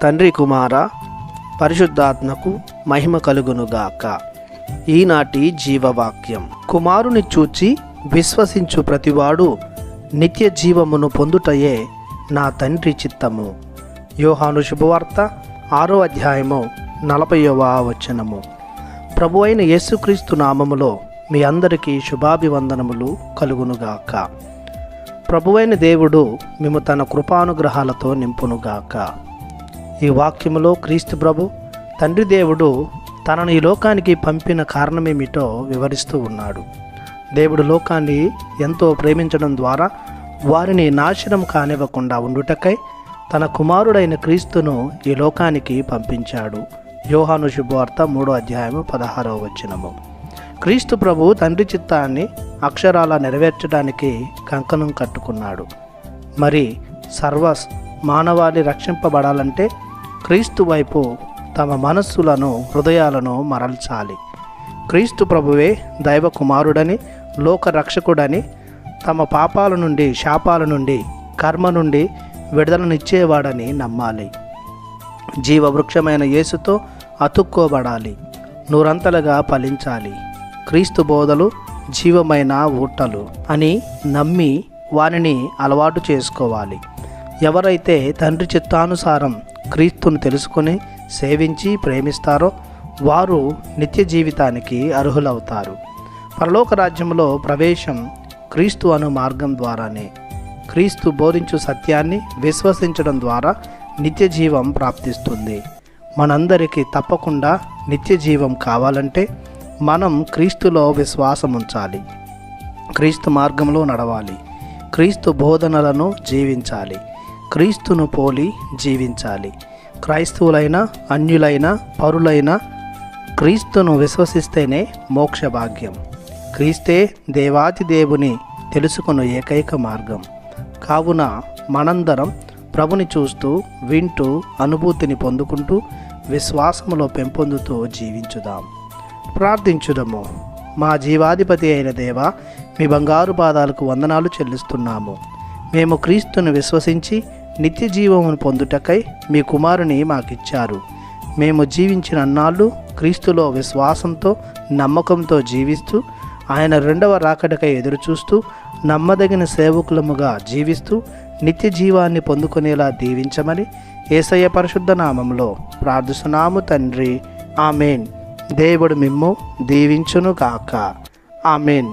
తండ్రి కుమార పరిశుద్ధాత్మకు మహిమ కలుగునుగాక. ఈనాటి జీవవాక్యం. కుమారుని చూచి విశ్వసించు ప్రతివాడు నిత్య జీవమును పొందుటయే నా తండ్రి చిత్తము. యోహాను శుభవార్త 6వ అధ్యాయము 40వ వచనము. ప్రభు అయిన యేసుక్రీస్తు నామములో మీ అందరికీ శుభాభివందనములు కలుగునుగాక. ప్రభువైన దేవుడు మేము తన కృపానుగ్రహాలతో నింపునుగాక. ఈ వాక్యములో క్రీస్తు ప్రభు తండ్రి దేవుడు తనను ఈ లోకానికి పంపిన కారణమేమిటో వివరిస్తూ ఉన్నాడు. దేవుడు లోకాన్ని ఎంతో ప్రేమించడం ద్వారా వారిని నాశనం కానివ్వకుండా ఉండుటకై తన కుమారుడైన క్రీస్తును ఈ లోకానికి పంపించాడు. యోహాను శుభవార్త 3వ అధ్యాయము 16వ వచనము. క్రీస్తు ప్రభు తండ్రి చిత్తాన్ని అక్షరాల నెరవేర్చడానికి కంకణం కట్టుకున్నాడు. మరి సర్వ మానవాళి రక్షింపబడాలంటే క్రీస్తు వైపు తమ మనస్సులను హృదయాలను మరల్చాలి. క్రీస్తు ప్రభువే దైవ కుమారుడని, లోక రక్షకుడని, తమ పాపాల నుండి, శాపాల నుండి, కర్మ నుండి విడుదలనిచ్చేవాడని నమ్మాలి. జీవవృక్షమైన యేసుతో అతుక్కోబడాలి. నూరంతలుగా ఫలించాలి. క్రీస్తు బోధలు జీవమైన ఊటలు అని నమ్మి వారిని అలవాటు చేసుకోవాలి. ఎవరైతే తండ్రి చిత్తానుసారం క్రీస్తును తెలుసుకొని సేవించి ప్రేమిస్తారో వారు నిత్య జీవితానికి అర్హులవుతారు. పరలోక రాజ్యంలో ప్రవేశం క్రీస్తు అను మార్గం ద్వారానే. క్రీస్తు బోధించు సత్యాన్ని విశ్వసించడం ద్వారా నిత్య జీవం ప్రాప్తిస్తుంది. మనందరికీ తప్పకుండా నిత్య జీవం కావాలంటే మనం క్రీస్తులో విశ్వాసం ఉంచాలి. క్రీస్తు మార్గంలో నడవాలి. క్రీస్తు బోధనలను జీవించాలి. క్రీస్తును పోలి జీవించాలి. క్రైస్తవులైన, అన్యులైన, పరులైన క్రీస్తును విశ్వసిస్తేనే మోక్ష భాగ్యం. క్రీస్తే దేవాతి దేవుని తెలుసుకున్న ఏకైక మార్గం. కావున మనందరం ప్రభుని చూస్తూ, వింటూ, అనుభూతిని పొందుకుంటూ, విశ్వాసములో పెంపొందుతూ జీవించుదాం. ప్రార్థించుదము. మా జీవాధిపతి అయిన దేవా, మీ బంగారు పాదాలకు వందనాలు చెల్లిస్తున్నాము. మేము క్రీస్తును విశ్వసించి నిత్య జీవమును పొందుటకై మీ కుమారుని మాకిచ్చారు. మేము జీవించిన అన్నాళ్ళు క్రీస్తులో విశ్వాసంతో, నమ్మకంతో జీవిస్తూ, ఆయన రెండవ రాకడకై ఎదురుచూస్తూ, నమ్మదగిన సేవకులముగా జీవిస్తూ నిత్య జీవాన్ని పొందుకునేలా దీవించమని యేసయ్య పరిశుద్ధ నామములో ప్రార్థిస్తున్నాము తండ్రి. ఆమెన్. దేవుడు మిమ్ము దీవించును గాక. ఆమెన్.